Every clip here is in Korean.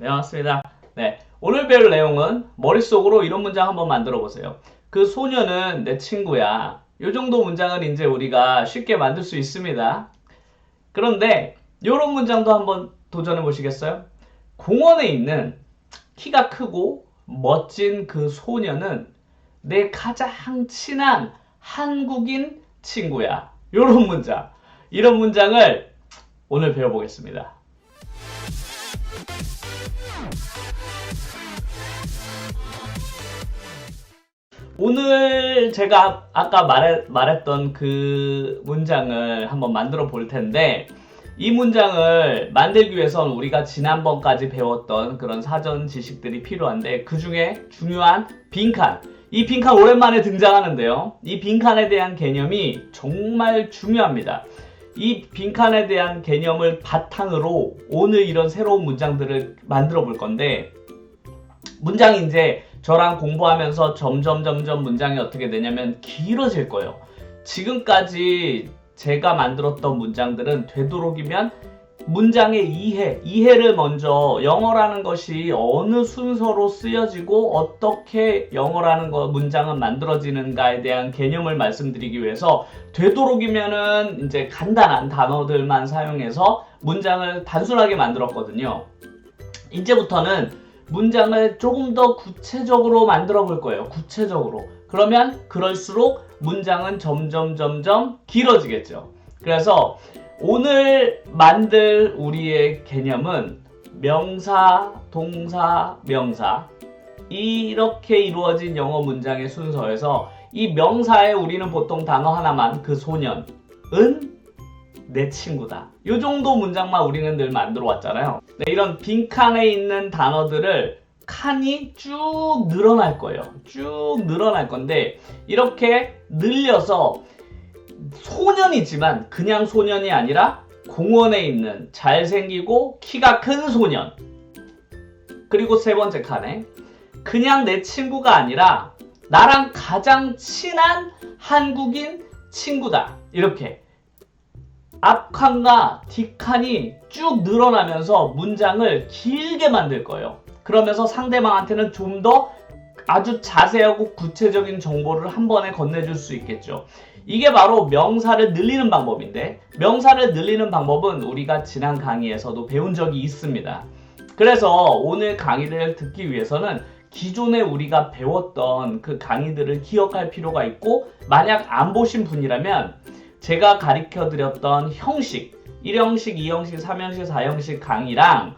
네, 반갑습니다. 네, 오늘 배울 내용은 머릿속으로 이런 문장 한번 만들어 보세요. 그 소녀는 내 친구야. 이 정도 문장은 이제 우리가 쉽게 만들 수 있습니다. 그런데 이런 문장도 한번 도전해 보시겠어요? 공원에 있는 키가 크고 멋진 그 소녀는 내 가장 친한 한국인 친구야. 이런 문장. 이런 문장을 오늘 배워보겠습니다. 오늘 제가 아까 말했던 그 문장을 한번 만들어 볼 텐데, 이 문장을 만들기 위해서는 우리가 지난번까지 배웠던 그런 사전 지식들이 필요한데, 그 중에 중요한 빈칸. 이 빈칸 오랜만에 등장하는데요. 이 빈칸에 대한 개념이 정말 중요합니다. 이 빈칸에 대한 개념을 바탕으로 오늘 이런 새로운 문장들을 만들어 볼 건데, 문장이 이제 저랑 공부하면서 점점 문장이 어떻게 되냐면 길어질 거예요. 지금까지 제가 만들었던 문장들은 되도록이면 문장의 이해를 먼저, 영어라는 것이 어느 순서로 쓰여지고 어떻게 영어라는 문장은 만들어지는가에 대한 개념을 말씀드리기 위해서 되도록이면은 이제 간단한 단어들만 사용해서 문장을 단순하게 만들었거든요. 이제부터는 문장을 조금 더 구체적으로 만들어 볼 거예요. 구체적으로. 그러면 그럴수록 문장은 점점 길어지겠죠. 그래서 오늘 만들 우리의 개념은 명사, 동사, 명사, 이렇게 이루어진 영어 문장의 순서에서 이 명사에 우리는 보통 단어 하나만, 그 소년은 내 친구다. 이 정도 문장만 우리는 늘 만들어 왔잖아요. 네, 이런 빈칸에 있는 단어들을 칸이 쭉 늘어날 거예요. 쭉 늘어날 건데, 이렇게 늘려서 소년이지만 그냥 소년이 아니라 공원에 있는 잘생기고 키가 큰 소년, 그리고 세 번째 칸에 그냥 내 친구가 아니라 나랑 가장 친한 한국인 친구다. 이렇게 앞칸과 뒷칸이 쭉 늘어나면서 문장을 길게 만들 거예요. 그러면서 상대방한테는 좀 더 아주 자세하고 구체적인 정보를 한 번에 건네줄 수 있겠죠. 이게 바로 명사를 늘리는 방법인데, 명사를 늘리는 방법은 우리가 지난 강의에서도 배운 적이 있습니다. 그래서 오늘 강의를 듣기 위해서는 기존에 우리가 배웠던 그 강의들을 기억할 필요가 있고, 만약 안 보신 분이라면 제가 가르쳐드렸던 형식, 1형식, 2형식, 3형식, 4형식 강의랑,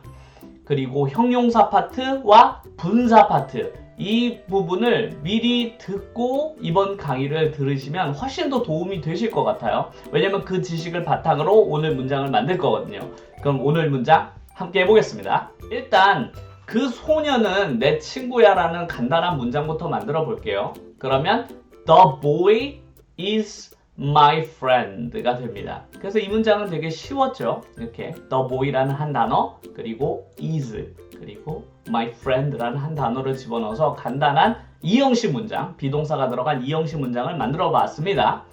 그리고 형용사 파트와 분사 파트, 이 부분을 미리 듣고 이번 강의를 들으시면 훨씬 더 도움이 되실 것 같아요. 왜냐면 그 지식을 바탕으로 오늘 문장을 만들 거거든요. 그럼 오늘 문장 함께 해보겠습니다. 일단 그 소녀는 내 친구야 라는 간단한 문장부터 만들어 볼게요. 그러면 The boy is my friend가 됩니다. 그래서 이 문장은 되게 쉬웠죠. 이렇게 the boy라는 한 단어, 그리고 is, 그리고 my friend라는 한 단어를 집어넣어서 간단한 이형식 문장, 비동사가 들어간 이형식 문장을 만들어 봤습니다.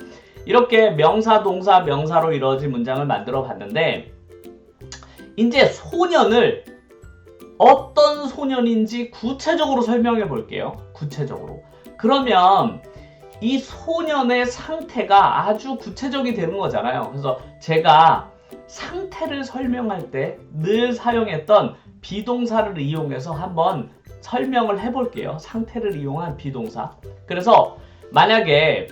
이렇게 명사, 동사, 명사로 이루어진 문장을 만들어 봤는데, 이제 소년을 어떤 소년인지 구체적으로 설명해 볼게요. 구체적으로. 그러면 이 소년의 상태가 아주 구체적이 되는 거잖아요. 그래서 제가 상태를 설명할 때 늘 사용했던 비동사를 이용해서 한번 설명을 해볼게요. 상태를 이용한 비동사. 그래서 만약에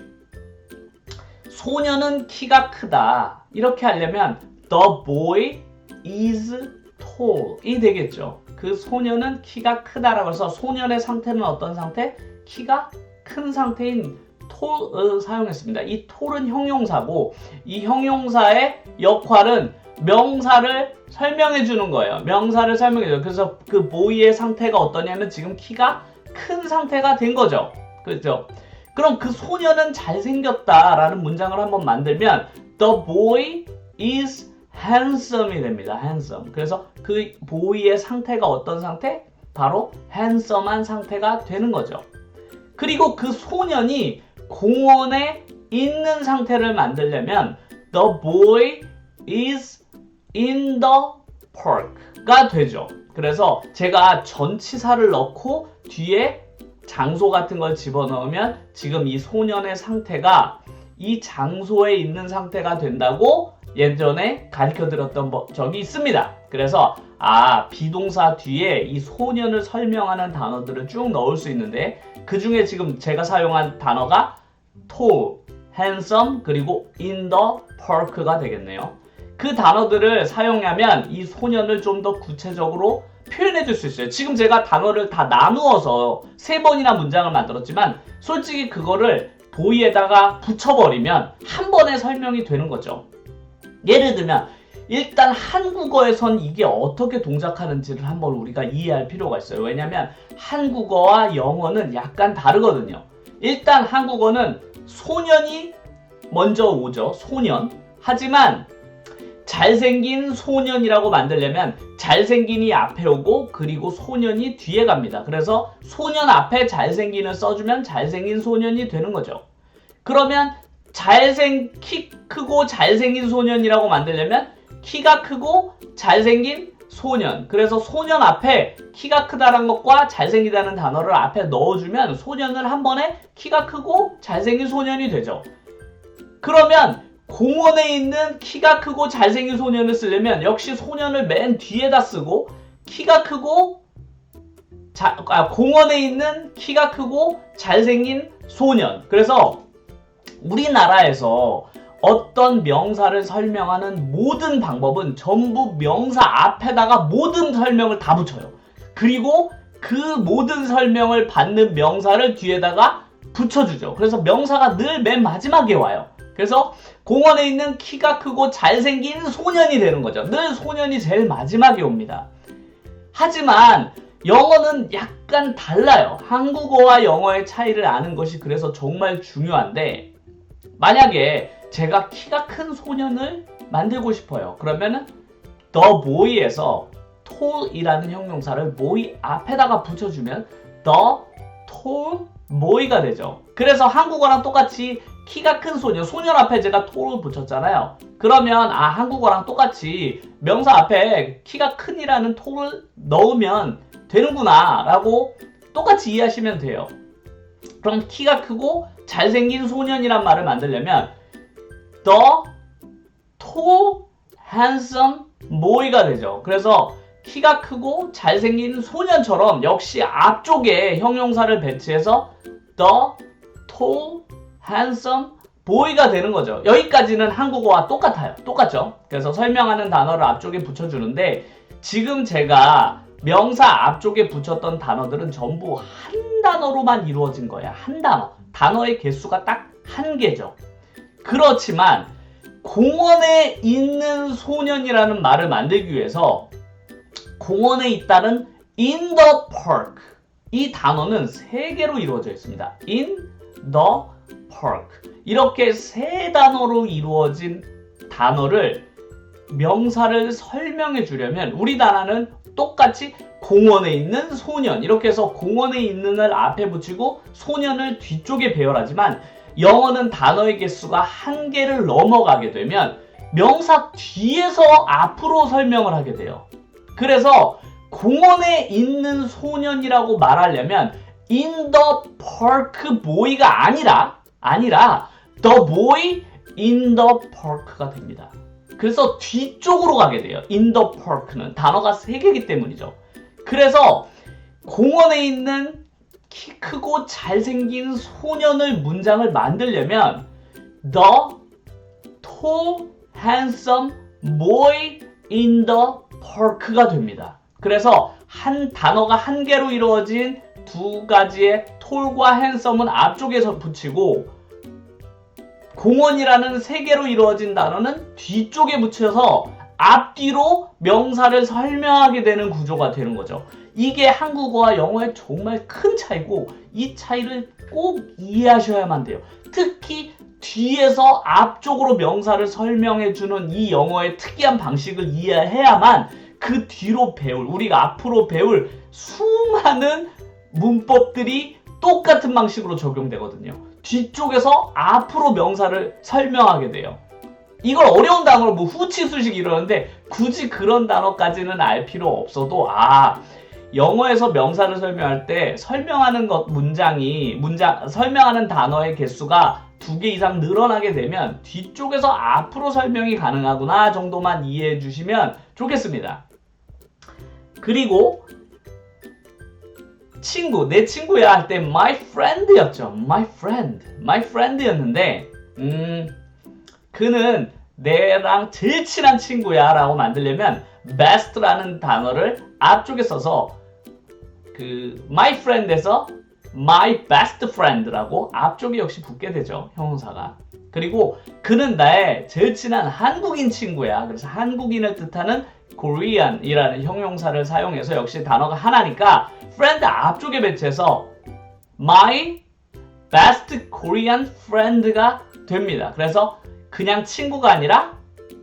소년은 키가 크다, 이렇게 하려면 The boy is tall 이 되겠죠. 그 소년은 키가 크다라고 해서 소년의 상태는 어떤 상태? 키가 큰 상태인 tall을 사용했습니다. 이 tall은 형용사고, 이 형용사의 역할은 명사를 설명해 주는 거예요. 명사를 설명해 줘요. 그래서 그 boy의 상태가 어떠냐면 지금 키가 큰 상태가 된 거죠. 그렇죠? 그럼 그 소년은 잘생겼다라는 문장을 한번 만들면 The boy is handsome이 됩니다. handsome. 그래서 그 boy의 상태가 어떤 상태? 바로 handsome한 상태가 되는 거죠. 그리고 그 소년이 공원에 있는 상태를 만들려면 The boy is in the park가 되죠. 그래서 제가 전치사를 넣고 뒤에 장소 같은 걸 집어넣으면 지금 이 소년의 상태가 이 장소에 있는 상태가 된다고 예전에 가르쳐드렸던 적이 있습니다. 그래서 비동사 뒤에 이 소년을 설명하는 단어들을 쭉 넣을 수 있는데 그 중에 지금 제가 사용한 단어가 tall, handsome, 그리고 in the park가 되겠네요. 그 단어들을 사용하면 이 소년을 좀 더 구체적으로 표현해 줄 수 있어요. 지금 제가 단어를 다 나누어서 3번이나 문장을 만들었지만 솔직히 그거를 보이에다가 붙여버리면 한 번에 설명이 되는 거죠. 예를 들면 일단 한국어에선 이게 어떻게 동작하는지를 한번 우리가 이해할 필요가 있어요. 왜냐면 한국어와 영어는 약간 다르거든요. 일단 한국어는 소년이 먼저 오죠. 소년. 하지만 잘생긴 소년이라고 만들려면 잘생긴이 앞에 오고 그리고 소년이 뒤에 갑니다. 그래서 소년 앞에 잘생긴을 써주면 잘생긴 소년이 되는 거죠. 그러면 키 크고 잘생긴 소년이라고 만들려면 키가 크고 잘생긴 소년. 그래서 소년 앞에 키가 크다는 것과 잘생기다는 단어를 앞에 넣어주면 소년을 한 번에 키가 크고 잘생긴 소년이 되죠. 그러면 공원에 있는 키가 크고 잘생긴 소년을 쓰려면 역시 소년을 맨 뒤에다 쓰고 키가 크고 공원에 있는 키가 크고 잘생긴 소년. 그래서 우리나라에서 어떤 명사를 설명하는 모든 방법은 전부 명사 앞에다가 모든 설명을 다 붙여요. 그리고 그 모든 설명을 받는 명사를 뒤에다가 붙여주죠. 그래서 명사가 늘 맨 마지막에 와요. 그래서 공원에 있는 키가 크고 잘생긴 소년이 되는 거죠. 늘 소년이 제일 마지막에 옵니다. 하지만 영어는 약간 달라요. 한국어와 영어의 차이를 아는 것이 그래서 정말 중요한데 만약에 제가 키가 큰 소년을 만들고 싶어요. 그러면은 the boy에서 tall이라는 형용사를 boy 앞에다가 붙여주면 the tall boy가 되죠. 그래서 한국어랑 똑같이 키가 큰 소년 앞에 제가 tall을 붙였잖아요. 그러면 한국어랑 똑같이 명사 앞에 키가 큰이라는 tall을 넣으면 되는구나 라고 똑같이 이해하시면 돼요. 그럼 키가 크고 잘생긴 소년이란 말을 만들려면 the tall, handsome boy가 되죠. 그래서 키가 크고 잘생긴 소년처럼 역시 앞쪽에 형용사를 배치해서 the tall, handsome boy가 되는 거죠. 여기까지는 한국어와 똑같아요. 똑같죠? 그래서 설명하는 단어를 앞쪽에 붙여주는데 지금 제가 명사 앞쪽에 붙였던 단어들은 전부 한 단어로만 이루어진 거야. 한 단어. 단어의 개수가 딱 한 개죠. 그렇지만 공원에 있는 소년이라는 말을 만들기 위해서 공원에 있다는 in the park 이 단어는 3개로 이루어져 있습니다. in the park 이렇게 3단어로 이루어진 단어를 명사를 설명해 주려면 우리나라는 똑같이 공원에 있는 소년 이렇게 해서 공원에 있는을 앞에 붙이고 소년을 뒤쪽에 배열하지만 영어는 단어의 개수가 1개를 넘어가게 되면 명사 뒤에서 앞으로 설명을 하게 돼요. 그래서 공원에 있는 소년이라고 말하려면 in the park boy가 아니라 the boy in the park가 됩니다. 그래서 뒤쪽으로 가게 돼요. in the park는 단어가 3개이기 때문이죠. 그래서 공원에 있는 키 크고 잘생긴 소년을 문장을 만들려면 the tall, handsome boy in the park가 됩니다. 그래서 한 단어가 1개로 이루어진 2가지의 tall과 handsome은 앞쪽에서 붙이고 공원이라는 3개로 이루어진 단어는 뒤쪽에 붙여서 앞뒤로 명사를 설명하게 되는 구조가 되는 거죠. 이게 한국어와 영어의 정말 큰 차이고 이 차이를 꼭 이해하셔야만 돼요. 특히 뒤에서 앞쪽으로 명사를 설명해주는 이 영어의 특이한 방식을 이해해야만 그 뒤로 우리가 앞으로 배울 수많은 문법들이 똑같은 방식으로 적용되거든요. 뒤쪽에서 앞으로 명사를 설명하게 돼요. 이걸 어려운 단어로 후치수식 이러는데 굳이 그런 단어까지는 알 필요 없어도 영어에서 명사를 설명할 때 설명하는 설명하는 단어의 개수가 2개 이상 늘어나게 되면 뒤쪽에서 앞으로 설명이 가능하구나 정도만 이해해 주시면 좋겠습니다. 그리고 친구, 내 친구야 할 때 my friend였죠. my friend였는데 그는 내랑 제일 친한 친구야 라고 만들려면 best라는 단어를 앞쪽에 써서 그 my friend에서 my best friend라고 앞쪽에 역시 붙게 되죠. 형용사가. 그리고 그는 나의 제일 친한 한국인 친구야. 그래서 한국인을 뜻하는 Korean이라는 형용사를 사용해서 역시 단어가 하나니까 friend 앞쪽에 배치해서 my best Korean friend가 됩니다. 그래서 그냥 친구가 아니라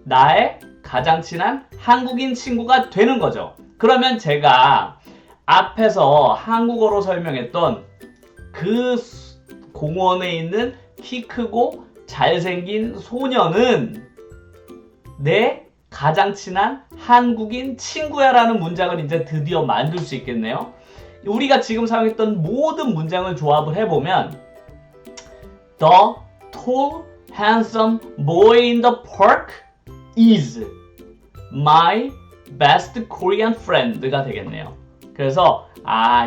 나의 가장 친한 한국인 친구가 되는 거죠. 그러면 제가 앞에서 한국어로 설명했던 그 공원에 있는 키 크고 잘생긴 소녀는 내 가장 친한 한국인 친구야 라는 문장을 이제 드디어 만들 수 있겠네요. 우리가 지금 사용했던 모든 문장을 조합을 해보면 The tall, handsome boy in the park is my best Korean friend가 되겠네요. 그래서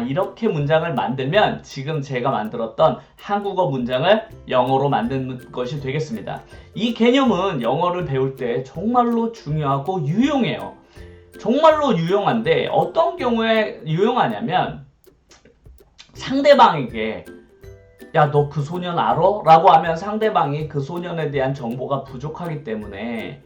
이렇게 문장을 만들면 지금 제가 만들었던 한국어 문장을 영어로 만드는 것이 되겠습니다. 이 개념은 영어를 배울 때 정말로 중요하고 유용해요. 정말로 유용한데 어떤 경우에 유용하냐면 상대방에게 야, 너 그 소년 알아? 라고 하면 상대방이 그 소년에 대한 정보가 부족하기 때문에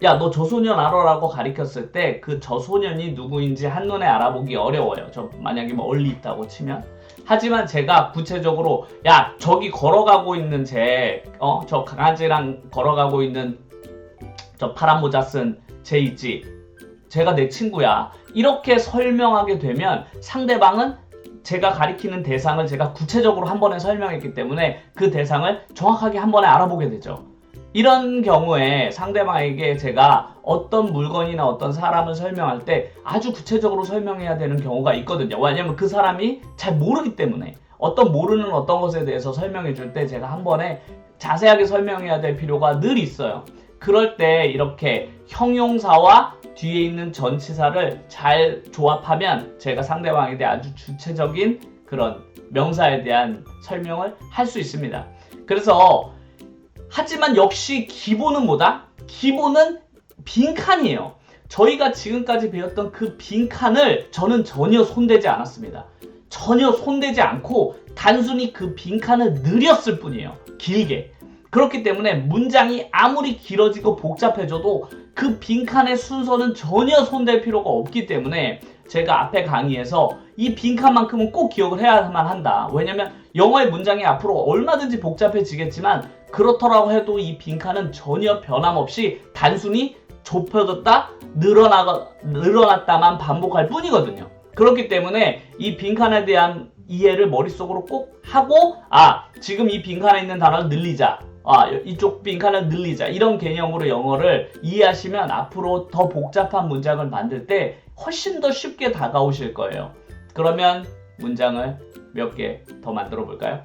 야, 너 저 소년 알아? 라고 가리켰을 때 그 저 소년이 누구인지 한눈에 알아보기 어려워요. 만약에 멀리 있다고 치면. 하지만 제가 구체적으로 야, 저기 걸어가고 있는 저 강아지랑 걸어가고 있는 저 파란 모자 쓴 쟤 있지? 쟤가 내 친구야. 이렇게 설명하게 되면 상대방은 제가 가리키는 대상을 제가 구체적으로 한 번에 설명했기 때문에 그 대상을 정확하게 한 번에 알아보게 되죠. 이런 경우에 상대방에게 제가 어떤 물건이나 어떤 사람을 설명할 때 아주 구체적으로 설명해야 되는 경우가 있거든요. 왜냐면 그 사람이 잘 모르기 때문에 모르는 어떤 것에 대해서 설명해 줄 때 제가 한 번에 자세하게 설명해야 될 필요가 늘 있어요. 그럴 때 이렇게 형용사와 뒤에 있는 전치사를 잘 조합하면 제가 상대방에 대해 아주 주체적인 그런 명사에 대한 설명을 할 수 있습니다. 그래서 하지만 역시 기본은 뭐다? 기본은 빈칸이에요. 저희가 지금까지 배웠던 그 빈칸을 저는 전혀 손대지 않았습니다. 전혀 손대지 않고 단순히 그 빈칸을 늘렸을 뿐이에요. 길게. 그렇기 때문에 문장이 아무리 길어지고 복잡해져도 그 빈칸의 순서는 전혀 손댈 필요가 없기 때문에 제가 앞에 강의에서 이 빈칸만큼은 꼭 기억을 해야만 한다. 왜냐면 영어의 문장이 앞으로 얼마든지 복잡해지겠지만 그렇더라고 해도 이 빈칸은 전혀 변함없이 단순히 좁혀졌다 늘어났다만 반복할 뿐이거든요. 그렇기 때문에 이 빈칸에 대한 이해를 머릿속으로 꼭 하고 지금 이 빈칸에 있는 단어를 늘리자. 이쪽 빈칸을 늘리자. 이런 개념으로 영어를 이해하시면 앞으로 더 복잡한 문장을 만들 때 훨씬 더 쉽게 다가오실 거예요. 그러면 문장을 몇 개 더 만들어 볼까요?